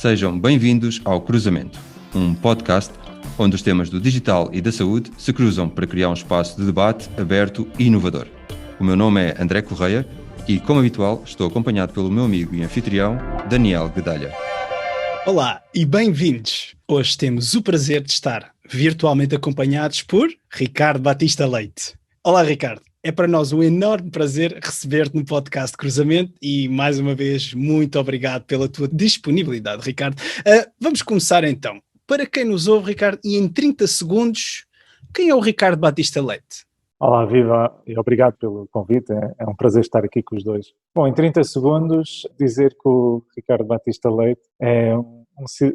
Sejam bem-vindos ao Cruzamento, um podcast onde os temas do digital e da saúde se cruzam para criar um espaço de debate aberto e inovador. O meu nome é André Correia e, como habitual, estou acompanhado pelo meu amigo e anfitrião, Daniel Guedalha. Olá e bem-vindos! Hoje temos o prazer de estar virtualmente acompanhados por Ricardo Batista Leite. Olá, Ricardo. É para nós um enorme prazer receber-te no podcast Cruzamento e, mais uma vez, muito obrigado pela tua disponibilidade, Ricardo. Vamos começar então. Para quem nos ouve, Ricardo, e em 30 segundos, quem é o Ricardo Batista Leite? Olá, viva, e obrigado pelo convite, é um prazer estar aqui com os dois. Bom, em 30 segundos, dizer que o Ricardo Batista Leite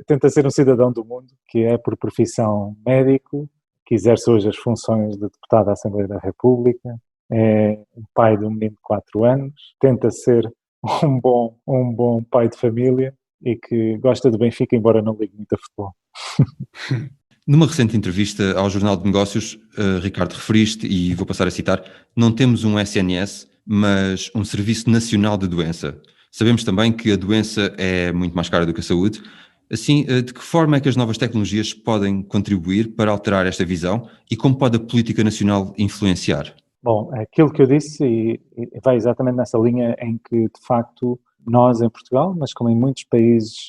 tenta ser um cidadão do mundo, que é por profissão médico, que exerce hoje as funções de deputado da Assembleia da República, é um pai de um menino de 4 anos, tenta ser um bom pai de família e que gosta do Benfica, embora não ligue muito a futebol. Numa recente entrevista ao Jornal de Negócios, Ricardo, referiste, e vou passar a citar, não temos um SNS, mas um Serviço Nacional de Doença. Sabemos também que a doença é muito mais cara do que a saúde. Assim, de que forma é que as novas tecnologias podem contribuir para alterar esta visão e como pode a política nacional influenciar? Bom, aquilo que eu disse e vai exatamente nessa linha em que, de facto, nós em Portugal, mas como em muitos países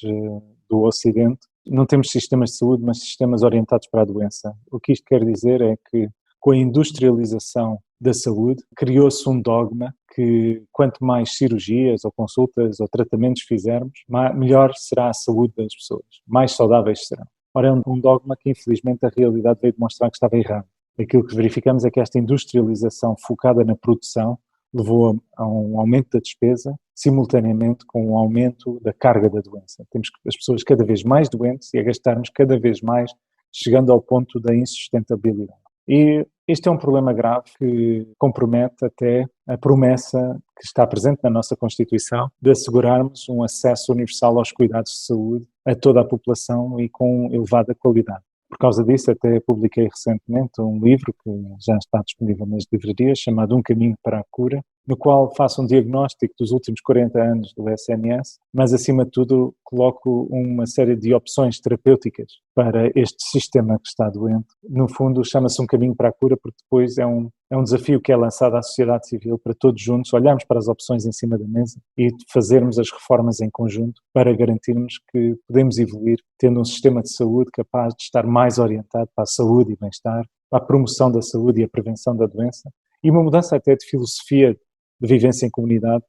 do Ocidente, não temos sistemas de saúde, mas sistemas orientados para a doença. O que isto quer dizer é que, com a industrialização da saúde, criou-se um dogma que quanto mais cirurgias ou consultas ou tratamentos fizermos, melhor será a saúde das pessoas, mais saudáveis serão. Ora, é um dogma que, infelizmente, a realidade veio demonstrar que estava errado. Aquilo que verificamos é que esta industrialização focada na produção levou a um aumento da despesa, simultaneamente com um aumento da carga da doença. Temos as pessoas cada vez mais doentes e a gastarmos cada vez mais, chegando ao ponto da insustentabilidade. E este é um problema grave que compromete até a promessa que está presente na nossa Constituição de assegurarmos um acesso universal aos cuidados de saúde a toda a população e com elevada qualidade. Por causa disso, até publiquei recentemente um livro que já está disponível nas livrarias, chamado Um Caminho para a Cura, no qual faço um diagnóstico dos últimos 40 anos do SNS, mas, acima de tudo, coloco uma série de opções terapêuticas para este sistema que está doente. No fundo, chama-se Um Caminho para a Cura, porque depois é um desafio que é lançado à sociedade civil para todos juntos olharmos para as opções em cima da mesa e fazermos as reformas em conjunto para garantirmos que podemos evoluir tendo um sistema de saúde capaz de estar mais orientado para a saúde e bem-estar, para a promoção da saúde e a prevenção da doença, e uma mudança até de filosofia de vivência em comunidade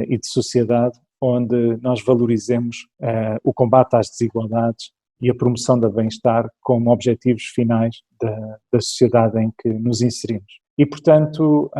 e de sociedade, onde nós valorizemos o combate às desigualdades e a promoção do bem-estar como objetivos finais da sociedade em que nos inserimos. E, portanto,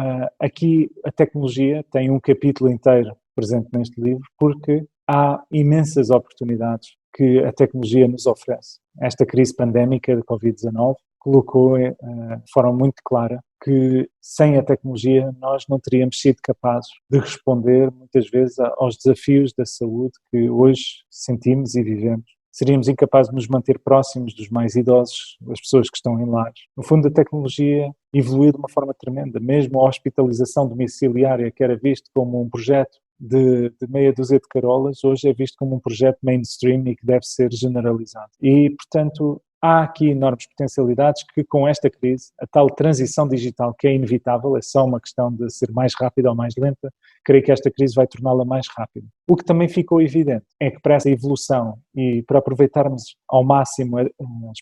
aqui a tecnologia tem um capítulo inteiro presente neste livro, porque há imensas oportunidades que a tecnologia nos oferece. Esta crise pandémica de Covid-19 colocou de forma muito clara que sem a tecnologia nós não teríamos sido capazes de responder muitas vezes aos desafios da saúde que hoje sentimos e vivemos. Seríamos incapazes de nos manter próximos dos mais idosos, das pessoas que estão em lares. No fundo, a tecnologia evoluiu de uma forma tremenda. Mesmo a hospitalização domiciliária, que era visto como um projeto de meia dúzia de carolas, hoje é visto como um projeto mainstream e que deve ser generalizado. E, portanto, há aqui enormes potencialidades que, com esta crise, a tal transição digital que é inevitável, é só uma questão de ser mais rápida ou mais lenta, creio que esta crise vai torná-la mais rápida. O que também ficou evidente é que para essa evolução e para aproveitarmos ao máximo as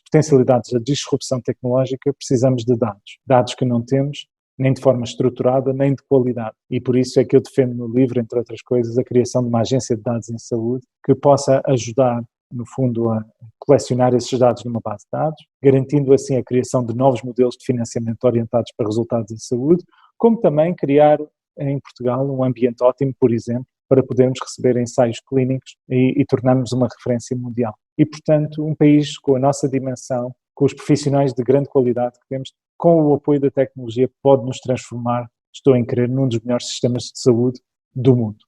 potencialidades da disrupção tecnológica, precisamos de dados. Dados que não temos, nem de forma estruturada, nem de qualidade. E por isso é que eu defendo no livro, entre outras coisas, a criação de uma agência de dados em saúde que possa ajudar, no fundo, a colecionar esses dados numa base de dados, garantindo assim a criação de novos modelos de financiamento orientados para resultados em saúde, como também criar em Portugal um ambiente ótimo, por exemplo, para podermos receber ensaios clínicos e tornarmos uma referência mundial. E, portanto, um país com a nossa dimensão, com os profissionais de grande qualidade que temos, com o apoio da tecnologia, pode nos transformar, estou em crer, num dos melhores sistemas de saúde do mundo.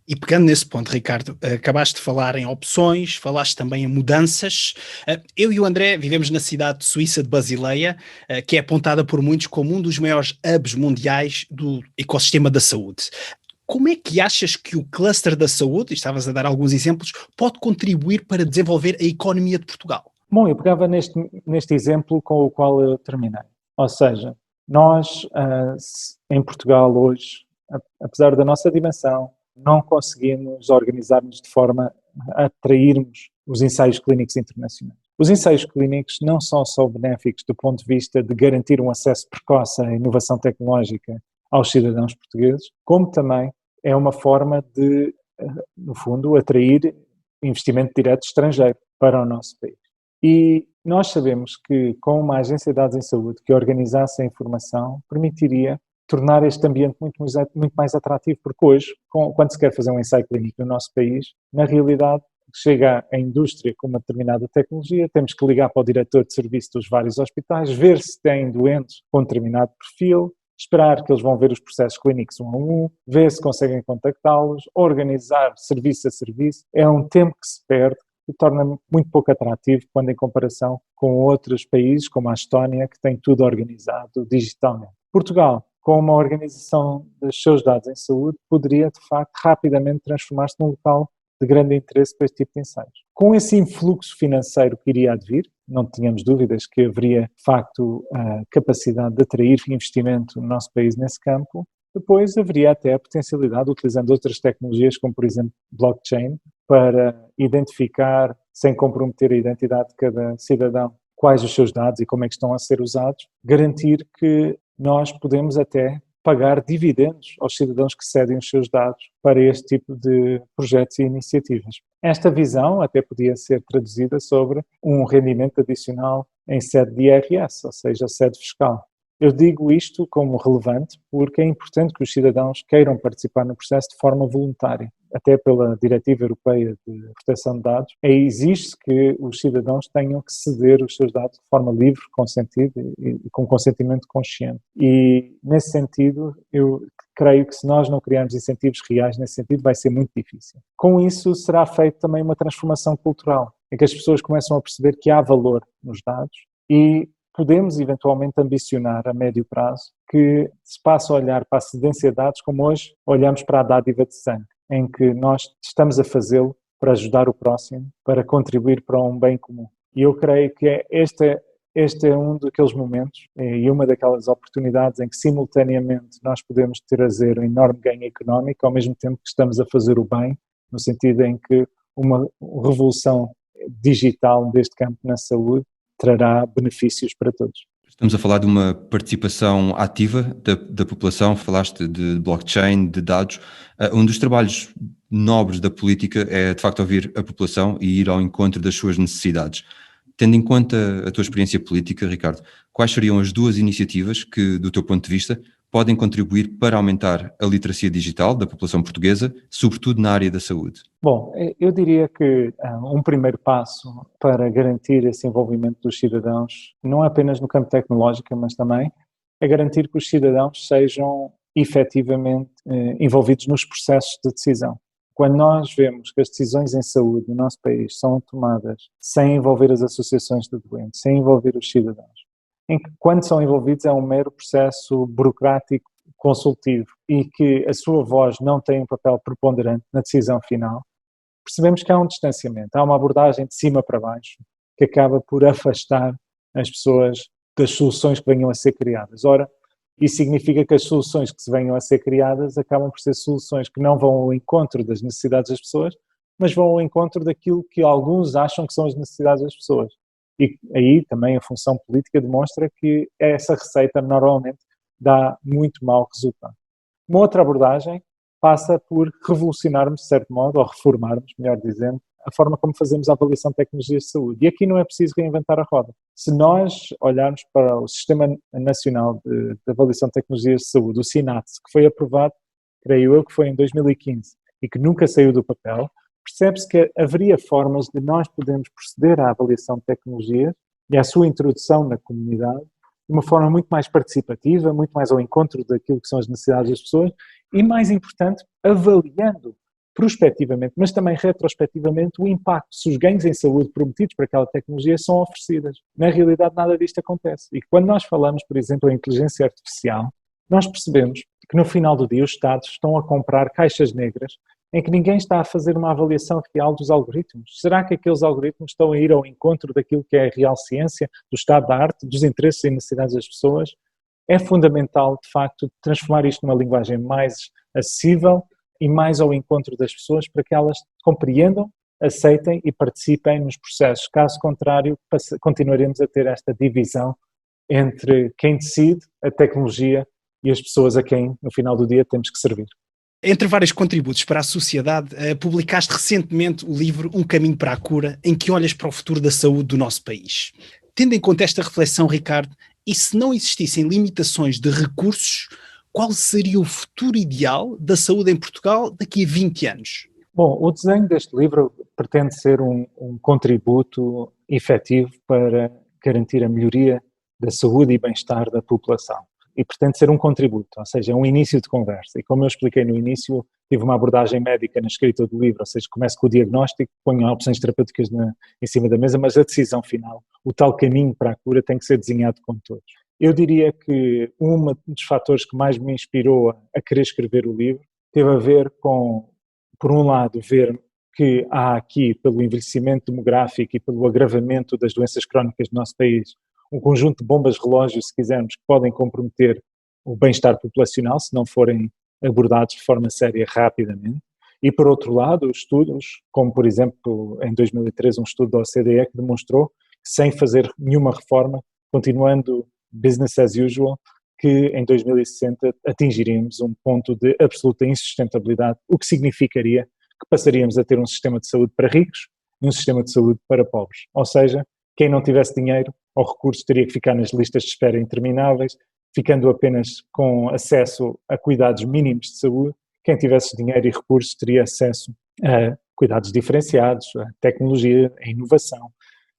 E pegando nesse ponto, Ricardo, acabaste de falar em opções, falaste também em mudanças. Eu e o André vivemos na cidade suíça de Basileia, que é apontada por muitos como um dos maiores hubs mundiais do ecossistema da saúde. Como é que achas que o cluster da saúde, e estavas a dar alguns exemplos, pode contribuir para desenvolver a economia de Portugal? Bom, eu pegava neste exemplo com o qual eu terminei. Ou seja, nós em Portugal hoje, apesar da nossa dimensão, não conseguimos organizar-nos de forma a atrairmos os ensaios clínicos internacionais. Os ensaios clínicos não são só benéficos do ponto de vista de garantir um acesso precoce à inovação tecnológica aos cidadãos portugueses, como também é uma forma de, no fundo, atrair investimento direto estrangeiro para o nosso país. E nós sabemos que com uma agência de dados em saúde que organizasse a informação, permitiria tornar este ambiente muito mais atrativo, porque hoje, quando se quer fazer um ensaio clínico no nosso país, na realidade, chega a indústria com uma determinada tecnologia, temos que ligar para o diretor de serviço dos vários hospitais, ver se têm doentes com determinado perfil, esperar que eles vão ver os processos clínicos um a um, ver se conseguem contactá-los, organizar serviço a serviço. É um tempo que se perde e torna muito pouco atrativo quando em comparação com outros países, como a Estónia, que tem tudo organizado digitalmente. Portugal, com uma organização dos seus dados em saúde, poderia, de facto, rapidamente transformar-se num local de grande interesse para este tipo de ensaios. Com esse influxo financeiro que iria advir, não tínhamos dúvidas que haveria, de facto, a capacidade de atrair investimento no nosso país nesse campo. Depois haveria até a potencialidade, utilizando outras tecnologias, como por exemplo blockchain, para identificar, sem comprometer a identidade de cada cidadão, quais os seus dados e como é que estão a ser usados, garantir que nós podemos até pagar dividendos aos cidadãos que cedem os seus dados para este tipo de projetos e iniciativas. Esta visão até podia ser traduzida sobre um rendimento adicional em sede de IRS, ou seja, sede fiscal. Eu digo isto como relevante porque é importante que os cidadãos queiram participar no processo de forma voluntária. Até pela Diretiva Europeia de Proteção de Dados, exige-se que os cidadãos tenham que ceder os seus dados de forma livre, consentida e com consentimento consciente. E, nesse sentido, eu creio que se nós não criarmos incentivos reais nesse sentido, vai ser muito difícil. Com isso, será feita também uma transformação cultural, em que as pessoas começam a perceber que há valor nos dados e podemos eventualmente ambicionar a médio prazo que se passe a olhar para a cedência de dados como hoje olhamos para a dádiva de sangue, em que nós estamos a fazê-lo para ajudar o próximo, para contribuir para um bem comum. E eu creio que este é um daqueles momentos e uma daquelas oportunidades em que simultaneamente nós podemos trazer um enorme ganho económico ao mesmo tempo que estamos a fazer o bem, no sentido em que uma revolução digital deste campo na saúde trará benefícios para todos. Estamos a falar de uma participação ativa da população, falaste de blockchain, de dados. Um dos trabalhos nobres da política é, de facto, ouvir a população e ir ao encontro das suas necessidades. Tendo em conta a tua experiência política, Ricardo, quais seriam as duas iniciativas que, do teu ponto de vista, podem contribuir para aumentar a literacia digital da população portuguesa, sobretudo na área da saúde? Bom, eu diria que um primeiro passo para garantir esse envolvimento dos cidadãos, não apenas no campo tecnológico, mas também é garantir que os cidadãos sejam efetivamente envolvidos nos processos de decisão. Quando nós vemos que as decisões em saúde no nosso país são tomadas sem envolver as associações de doentes, sem envolver os cidadãos, em que quando são envolvidos é um mero processo burocrático consultivo e que a sua voz não tem um papel preponderante na decisão final, percebemos que há um distanciamento, há uma abordagem de cima para baixo que acaba por afastar as pessoas das soluções que venham a ser criadas. Ora, isso significa que as soluções que se venham a ser criadas acabam por ser soluções que não vão ao encontro das necessidades das pessoas, mas vão ao encontro daquilo que alguns acham que são as necessidades das pessoas. E aí também a função política demonstra que essa receita normalmente dá muito mau resultado. Uma outra abordagem passa por revolucionarmos, de certo modo, ou reformarmos, melhor dizendo, a forma como fazemos a avaliação de tecnologias de saúde. E aqui não é preciso reinventar a roda. Se nós olharmos para o Sistema Nacional de Avaliação de Tecnologias de Saúde, o SINATS, que foi aprovado, creio eu, que foi em 2015 e que nunca saiu do papel, percebe-se que haveria formas de nós podermos proceder à avaliação de tecnologias e à sua introdução na comunidade de uma forma muito mais participativa, muito mais ao encontro daquilo que são as necessidades das pessoas e, mais importante, avaliando prospectivamente, mas também retrospectivamente, o impacto, se os ganhos em saúde prometidos para aquela tecnologia são oferecidas. Na realidade, nada disto acontece. E quando nós falamos, por exemplo, em inteligência artificial, nós percebemos que no final do dia os Estados estão a comprar caixas negras em que ninguém está a fazer uma avaliação real dos algoritmos. Será que aqueles algoritmos estão a ir ao encontro daquilo que é a real ciência, do estado da arte, dos interesses e necessidades das pessoas? É fundamental, de facto, transformar isto numa linguagem mais acessível e mais ao encontro das pessoas para que elas compreendam, aceitem e participem nos processos. Caso contrário, continuaremos a ter esta divisão entre quem decide, a tecnologia e as pessoas a quem, no final do dia, temos que servir. Entre vários contributos para a sociedade, publicaste recentemente o livro Um Caminho para a Cura, em que olhas para o futuro da saúde do nosso país. Tendo em conta esta reflexão, Ricardo, e se não existissem limitações de recursos, qual seria o futuro ideal da saúde em Portugal daqui a 20 anos? Bom, o desenho deste livro pretende ser um contributo efetivo para garantir a melhoria da saúde e bem-estar da população. E pretende ser um contributo, ou seja, um início de conversa. E como eu expliquei no início, tive uma abordagem médica na escrita do livro, ou seja, começo com o diagnóstico, ponho opções terapêuticas em cima da mesa, mas a decisão final, o tal caminho para a cura, tem que ser desenhado com todos. Eu diria que um dos fatores que mais me inspirou a querer escrever o livro teve a ver com, por um lado, ver que há aqui, pelo envelhecimento demográfico e pelo agravamento das doenças crónicas do nosso país, um conjunto de bombas-relógios, se quisermos, que podem comprometer o bem-estar populacional se não forem abordados de forma séria rapidamente. E, por outro lado, estudos, como por exemplo, em 2013, um estudo da OCDE que demonstrou que sem fazer nenhuma reforma, continuando business as usual, que em 2060 atingiríamos um ponto de absoluta insustentabilidade, o que significaria que passaríamos a ter um sistema de saúde para ricos e um sistema de saúde para pobres. Ou seja, quem não tivesse dinheiro ou recursos teria que ficar nas listas de espera intermináveis, ficando apenas com acesso a cuidados mínimos de saúde. Quem tivesse dinheiro e recursos teria acesso a cuidados diferenciados, a tecnologia, a inovação.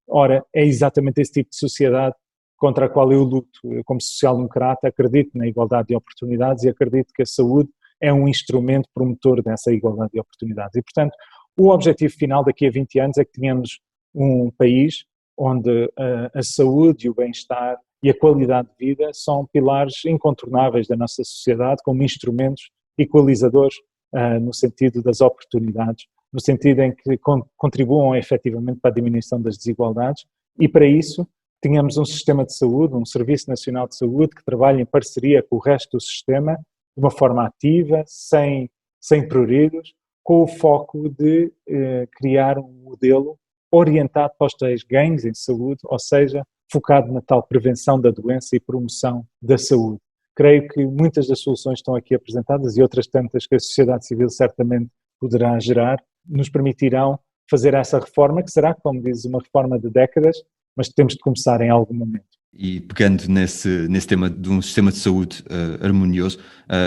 Ora, é exatamente esse tipo de sociedade contra a qual eu luto. Eu, como social-democrata, acredito na igualdade de oportunidades e acredito que a saúde é um instrumento promotor dessa igualdade de oportunidades. E, portanto, o objetivo final daqui a 20 anos é que tenhamos um país onde a saúde e o bem-estar e a qualidade de vida são pilares incontornáveis da nossa sociedade, como instrumentos equalizadores no sentido das oportunidades, no sentido em que contribuam efetivamente para a diminuição das desigualdades, e para isso tínhamos um sistema de saúde, um Serviço Nacional de Saúde que trabalha em parceria com o resto do sistema, de uma forma ativa, sem pruridos, com o foco de criar um modelo orientado para os tais ganhos em saúde, ou seja, focado na tal prevenção da doença e promoção da saúde. Creio que muitas das soluções estão aqui apresentadas e outras tantas que a sociedade civil certamente poderá gerar, nos permitirão fazer essa reforma, que será, como diz, uma reforma de décadas, mas temos de começar em algum momento. E pegando nesse tema de um sistema de saúde harmonioso,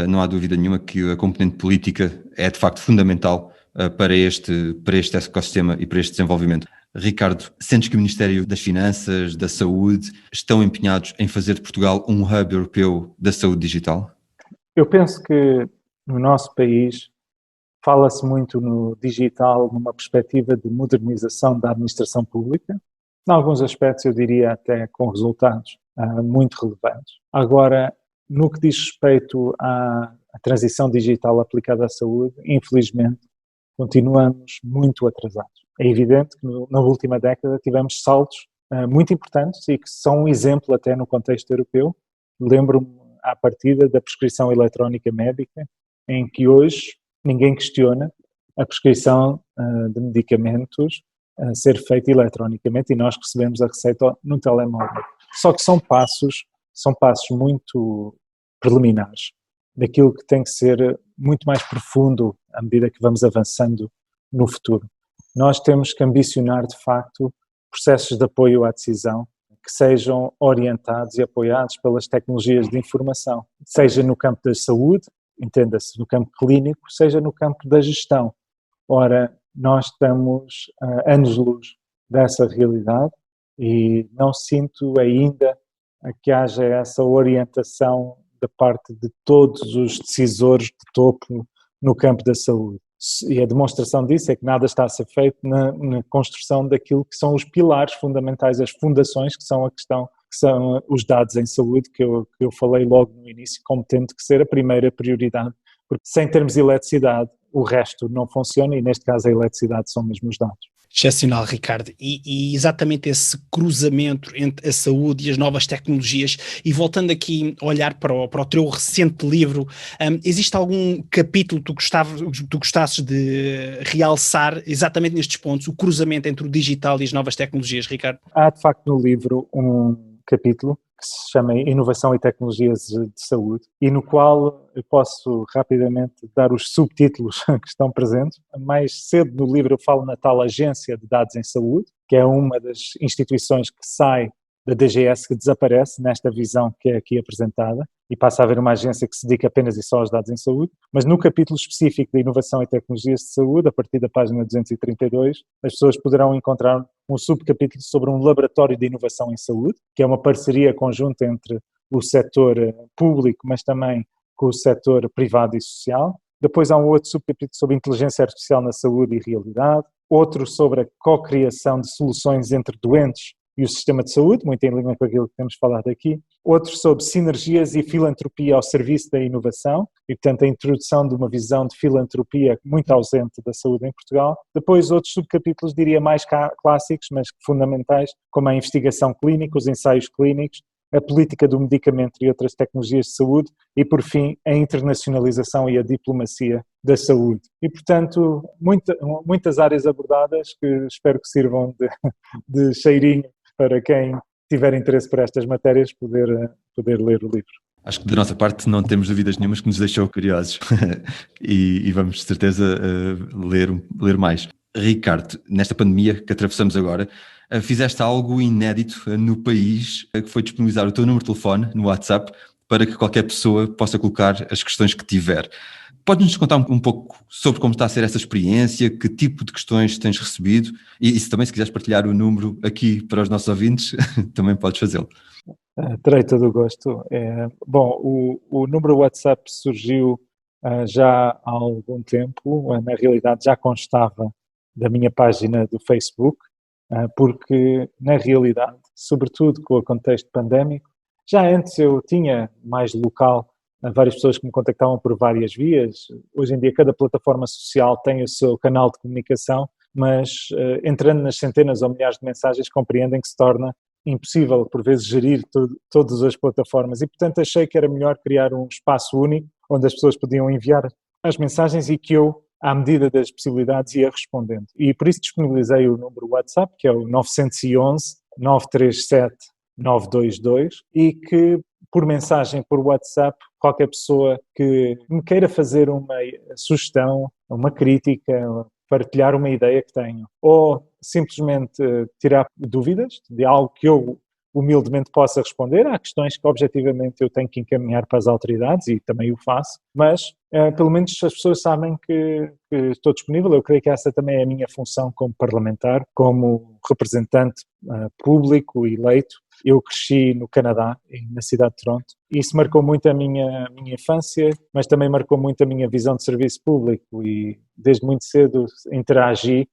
não há dúvida nenhuma que a componente política é de facto fundamental para este ecossistema e para este desenvolvimento. Ricardo, sentes que o Ministério das Finanças, da Saúde, estão empenhados em fazer de Portugal um hub europeu da saúde digital? Eu penso que no nosso país fala-se muito no digital numa perspectiva de modernização da administração pública, em alguns aspectos eu diria até com resultados muito relevantes. Agora, no que diz respeito à transição digital aplicada à saúde, infelizmente, continuamos muito atrasados. É evidente que na última década tivemos saltos muito importantes e que são um exemplo até no contexto europeu. Lembro-me à partida da prescrição eletrónica médica, em que hoje ninguém questiona a prescrição de medicamentos a ser feita eletronicamente e nós recebemos a receita no telemóvel. Só que são passos muito preliminares daquilo que tem que ser muito mais profundo à medida que vamos avançando no futuro. Nós temos que ambicionar, de facto, processos de apoio à decisão que sejam orientados e apoiados pelas tecnologias de informação, seja no campo da saúde, entenda-se, no campo clínico, seja no campo da gestão. Ora, nós estamos a anos-luz dessa realidade e não sinto ainda que haja essa orientação da parte de todos os decisores de topo no campo da saúde. E a demonstração disso é que nada está a ser feito na construção daquilo que são os pilares fundamentais, as fundações que que são os dados em saúde, que eu falei logo no início, como tendo que ser a primeira prioridade, porque sem termos eletricidade, o resto não funciona e neste caso a eletricidade são mesmo os dados. Excepcional, Ricardo. E exatamente esse cruzamento entre a saúde e as novas tecnologias, e voltando aqui a olhar para o teu recente livro, existe algum capítulo que tu gostasses de realçar exatamente nestes pontos, o cruzamento entre o digital e as novas tecnologias, Ricardo? Há de facto no livro um capítulo que se chama Inovação e Tecnologias de Saúde e no qual eu posso rapidamente dar os subtítulos que estão presentes. Mais cedo no livro eu falo na tal Agência de Dados em Saúde, que é uma das instituições que sai da DGS, que desaparece nesta visão que é aqui apresentada e passa a haver uma agência que se dedica apenas e só aos dados em saúde, mas no capítulo específico da Inovação e Tecnologias de Saúde, a partir da página 232, as pessoas poderão encontrar um subcapítulo sobre um laboratório de inovação em saúde, que é uma parceria conjunta entre o setor público, mas também com o setor privado e social. Depois há um outro subcapítulo sobre inteligência artificial na saúde e realidade, outro sobre a co-criação de soluções entre doentes e o sistema de saúde, muito em linha com aquilo que temos falado aqui. Outro sobre sinergias e filantropia ao serviço da inovação, e portanto a introdução de uma visão de filantropia muito ausente da saúde em Portugal. Depois outros subcapítulos, diria mais clássicos, mas fundamentais, como a investigação clínica, os ensaios clínicos, a política do medicamento e outras tecnologias de saúde e, por fim, a internacionalização e a diplomacia da saúde. E, portanto, muitas áreas abordadas que espero que sirvam de cheirinho para quem tiver interesse por estas matérias poder ler o livro. Acho que da nossa parte não temos dúvidas nenhumas que nos deixou curiosos e vamos de certeza ler mais. Ricardo, nesta pandemia que atravessamos agora, fizeste algo inédito no país, que foi disponibilizar o teu número de telefone no WhatsApp para que qualquer pessoa possa colocar as questões que tiver. Podes-nos contar um pouco sobre como está a ser essa experiência, que tipo de questões tens recebido e se também se quiseres partilhar o número aqui para os nossos ouvintes, também podes fazê-lo. Terei todo o gosto. Bom, o número WhatsApp surgiu já há algum tempo, na realidade já constava da minha página do Facebook, porque na realidade, sobretudo com o contexto pandémico, já antes eu tinha mais local várias pessoas que me contactavam por várias vias. Hoje em dia cada plataforma social tem o seu canal de comunicação, mas entrando nas centenas ou milhares de mensagens compreendem que se torna impossível por vezes gerir todas as plataformas e portanto achei que era melhor criar um espaço único onde as pessoas podiam enviar as mensagens e que eu, à medida das possibilidades, ia respondendo. E por isso disponibilizei o número WhatsApp, que é o 911 937 922 e que por mensagem, por WhatsApp, qualquer pessoa que me queira fazer uma sugestão, uma crítica, partilhar uma ideia que tenho, ou simplesmente tirar dúvidas de algo que eu humildemente possa responder. Há questões que objetivamente eu tenho que encaminhar para as autoridades e também o faço, mas pelo menos as pessoas sabem que estou disponível. Eu creio que essa também é a minha função como parlamentar, como representante público eleito. Eu cresci no Canadá, na cidade de Toronto, e isso marcou muito a minha infância, mas também marcou muito a minha visão de serviço público e desde muito cedo interagi,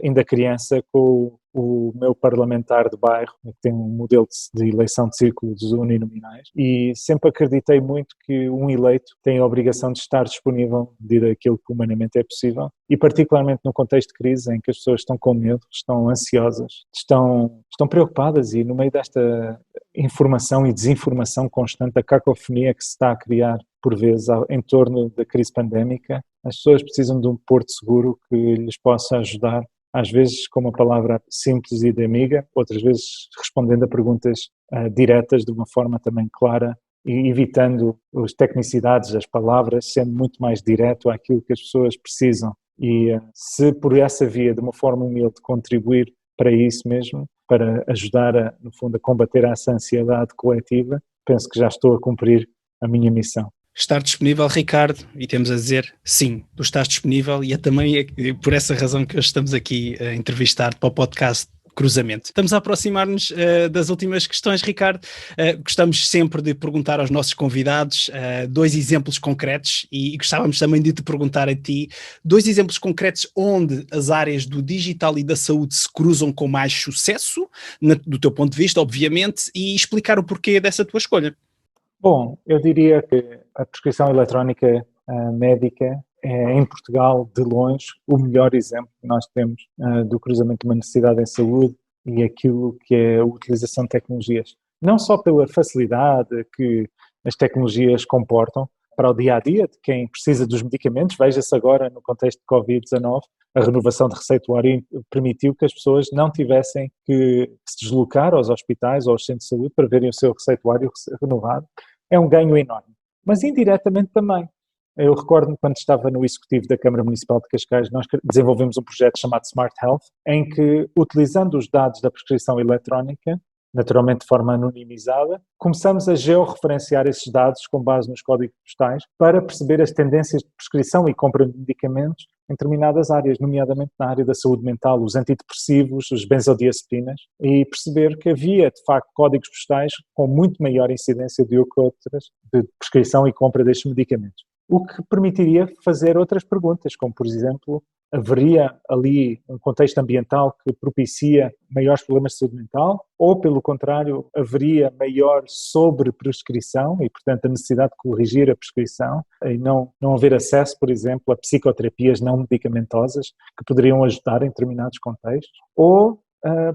ainda criança, com o meu parlamentar de bairro, que tem um modelo de eleição de círculos uninominais, e sempre acreditei muito que um eleito tem a obrigação de estar disponível à medida daquilo que humanamente é possível, e particularmente num contexto de crise em que as pessoas estão com medo, estão ansiosas, estão preocupadas e no meio desta informação e desinformação constante, a cacofonia que se está a criar por vezes em torno da crise pandémica, as pessoas precisam de um porto seguro que lhes possa ajudar, às vezes com uma palavra simples e de amiga, outras vezes respondendo a perguntas diretas de uma forma também clara e evitando as tecnicidades das palavras, sendo muito mais direto àquilo que as pessoas precisam. E se por essa via, de uma forma humilde, contribuir para isso mesmo, para ajudar, no fundo, a combater essa ansiedade coletiva, penso que já estou a cumprir a minha missão. Estar disponível, Ricardo, e temos a dizer sim, tu estás disponível e é também por essa razão que hoje estamos aqui a entrevistar para o podcast cruzamento. Estamos a aproximar-nos das últimas questões, Ricardo. Gostamos sempre de perguntar aos nossos convidados 2 exemplos concretos e gostávamos também de te perguntar a ti 2 exemplos concretos onde as áreas do digital e da saúde se cruzam com mais sucesso, do teu ponto de vista, obviamente, e explicar o porquê dessa tua escolha. Bom, eu diria que a prescrição eletrónica médica é, em Portugal, de longe, o melhor exemplo que nós temos do cruzamento de uma necessidade em saúde e aquilo que é a utilização de tecnologias. Não só pela facilidade que as tecnologias comportam para o dia-a-dia de quem precisa dos medicamentos, veja-se agora no contexto de Covid-19, a renovação de receituário permitiu que as pessoas não tivessem que se deslocar aos hospitais ou aos centros de saúde para verem o seu receituário renovado. É um ganho enorme. Mas indiretamente também. Eu recordo-me quando estava no executivo da Câmara Municipal de Cascais, nós desenvolvemos um projeto chamado Smart Health, em que, utilizando os dados da prescrição eletrónica, naturalmente de forma anonimizada, começamos a georreferenciar esses dados com base nos códigos postais para perceber as tendências de prescrição e compra de medicamentos em determinadas áreas, nomeadamente na área da saúde mental, os antidepressivos, os benzodiazepinas, e perceber que havia, de facto, códigos postais com muito maior incidência de outras de prescrição e compra destes medicamentos. O que permitiria fazer outras perguntas, como, por exemplo, haveria ali um contexto ambiental que propicia maiores problemas de saúde mental ou, pelo contrário, haveria maior sobreprescrição e, portanto, a necessidade de corrigir a prescrição e não haver acesso, por exemplo, a psicoterapias não medicamentosas que poderiam ajudar em determinados contextos, ou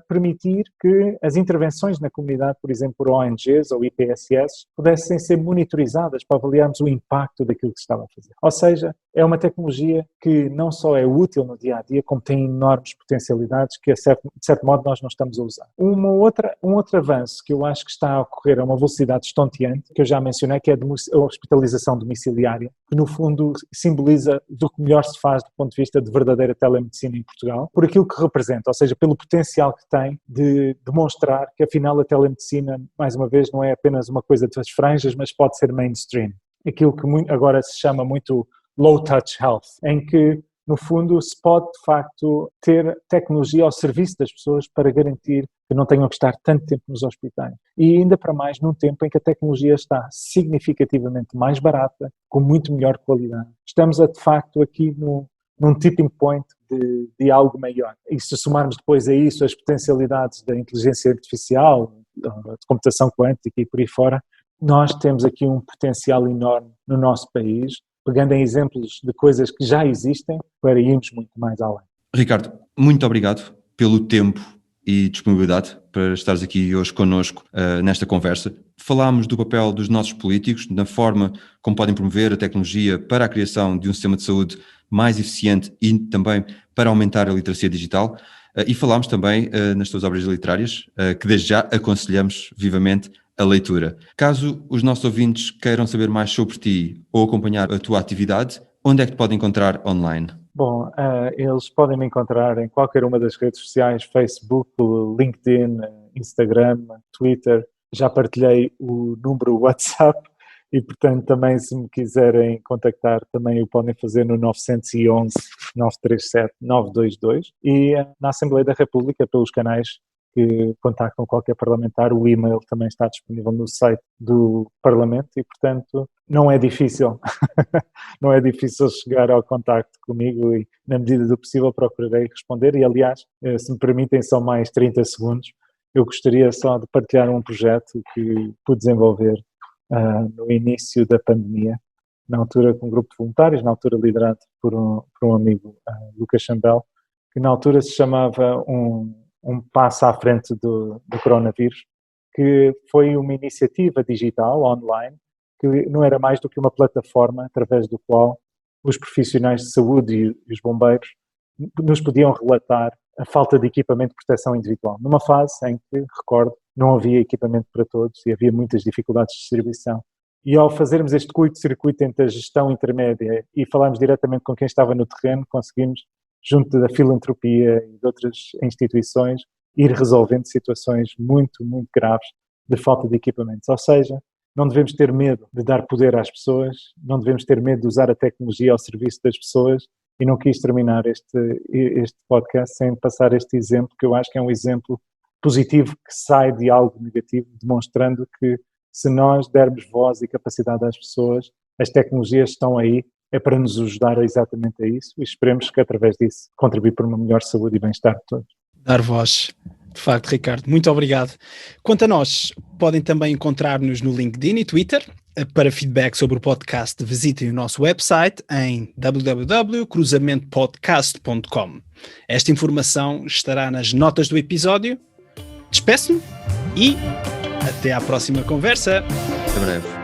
permitir que as intervenções na comunidade, por exemplo, por ONGs ou IPSS, pudessem ser monitorizadas para avaliarmos o impacto daquilo que se estava a fazer. Ou seja, é uma tecnologia que não só é útil no dia-a-dia, como tem enormes potencialidades que, de certo modo, nós não estamos a usar. Um outro avanço que eu acho que está a ocorrer a uma velocidade estonteante, que eu já mencionei, que é a hospitalização domiciliária, que no fundo simboliza do que melhor se faz do ponto de vista de verdadeira telemedicina em Portugal, por aquilo que representa, ou seja, pelo potencial que tem de demonstrar que afinal a telemedicina, mais uma vez, não é apenas uma coisa das franjas, mas pode ser mainstream. Aquilo que agora se chama muito low touch health, em que no fundo se pode de facto ter tecnologia ao serviço das pessoas para garantir que não tenham que estar tanto tempo nos hospitais. E ainda para mais num tempo em que a tecnologia está significativamente mais barata, com muito melhor qualidade. Estamos de facto aqui num tipping point de algo maior. E se somarmos depois a isso as potencialidades da inteligência artificial, de computação quântica e por aí fora, nós temos aqui um potencial enorme no nosso país, pegando em exemplos de coisas que já existem para irmos muito mais além. Ricardo, muito obrigado pelo tempo e disponibilidade para estares aqui hoje connosco nesta conversa. Falámos do papel dos nossos políticos, na forma como podem promover a tecnologia para a criação de um sistema de saúde mais eficiente e também para aumentar a literacia digital. E falámos também nas tuas obras literárias, que desde já aconselhamos vivamente a leitura. Caso os nossos ouvintes queiram saber mais sobre ti ou acompanhar a tua atividade, onde é que te podem encontrar online? Bom, eles podem me encontrar em qualquer uma das redes sociais, Facebook, LinkedIn, Instagram, Twitter. Já partilhei o número WhatsApp e, portanto, também se me quiserem contactar, também o podem fazer no 911-937-922 e na Assembleia da República pelos canais que contactam qualquer parlamentar. O e-mail também está disponível no site do Parlamento e, portanto, não é difícil. Não é difícil chegar ao contacto comigo e, na medida do possível, procurarei responder. E, aliás, se me permitem só mais 30 segundos, eu gostaria só de partilhar um projeto que pude desenvolver no início da pandemia, na altura com um grupo de voluntários, na altura liderado por um amigo, Lucas Chambel, que na altura se chamava um passo à frente do coronavírus, que foi uma iniciativa digital, online, que não era mais do que uma plataforma através do qual os profissionais de saúde e os bombeiros nos podiam relatar a falta de equipamento de proteção individual, numa fase em que, recordo, não havia equipamento para todos e havia muitas dificuldades de distribuição. E ao fazermos este curto-circuito entre a gestão intermédia e falarmos diretamente com quem estava no terreno, conseguimos, junto da filantropia e de outras instituições, ir resolvendo situações muito, muito graves de falta de equipamentos. Ou seja, não devemos ter medo de dar poder às pessoas, não devemos ter medo de usar a tecnologia ao serviço das pessoas e não quis terminar este podcast sem passar este exemplo, que eu acho que é um exemplo positivo que sai de algo negativo, demonstrando que se nós dermos voz e capacidade às pessoas, as tecnologias estão aí, é para nos ajudar exatamente a isso e esperemos que através disso contribuir para uma melhor saúde e bem-estar de todos. Dar voz. De facto, Ricardo, muito obrigado. Quanto a nós, podem também encontrar-nos no LinkedIn e Twitter. Para feedback sobre o podcast, visitem o nosso website em www.cruzamentoPodcast.com. Esta informação estará nas notas do episódio. Despeço-me e até à próxima conversa. Até breve.